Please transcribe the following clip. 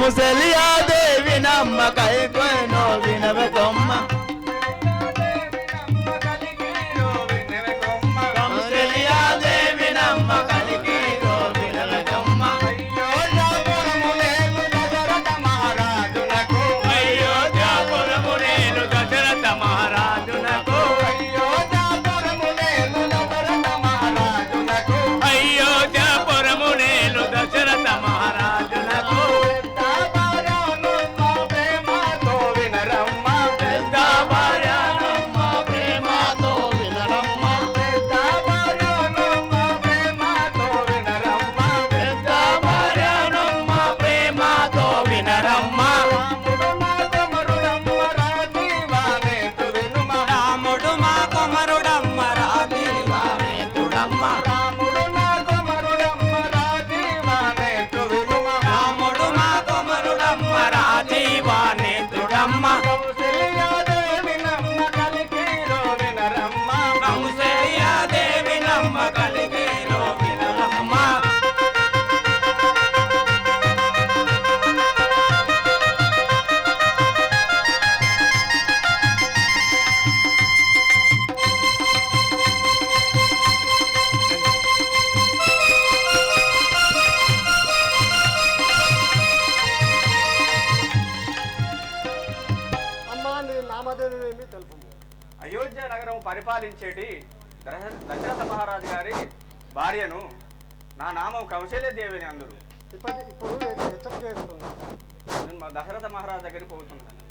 కౌసల్యా దేవి నమ్మ కైకొనో వినవే కొమ్మ కౌసల్యా దేవి నమ్మ కలిగిరో వినవే కొమ్మ అయోధ్యాపురము నేను దశరథ మహారాజునకు అయోధ్యాపురము నేను దశరథ మహారాజునకు పెద్ద భార్యనమ్మ ప్రేమతో వినరమ్మ పెద్ద భార్యనమ్మ ప్రేమతో వినరమ్మ రాముడు మా కొమరుడమ్మ రాజీవానేతుడమ్మ రాముడు మా కొమరుడమ్మ రాజీవానేతుడమ్మ కౌసల్యా దేవి నమ్మ కలిగిరో వినరమ్మ అయోధ్య నగరం పరిపాలించేటి దశరథ మహారాజు గారి భార్యను నా నామం కౌశల్యదేవిని అందరు ఇప్పుడు నేను మా దశరథ మహారాజు దగ్గరికి పోతున్నాను.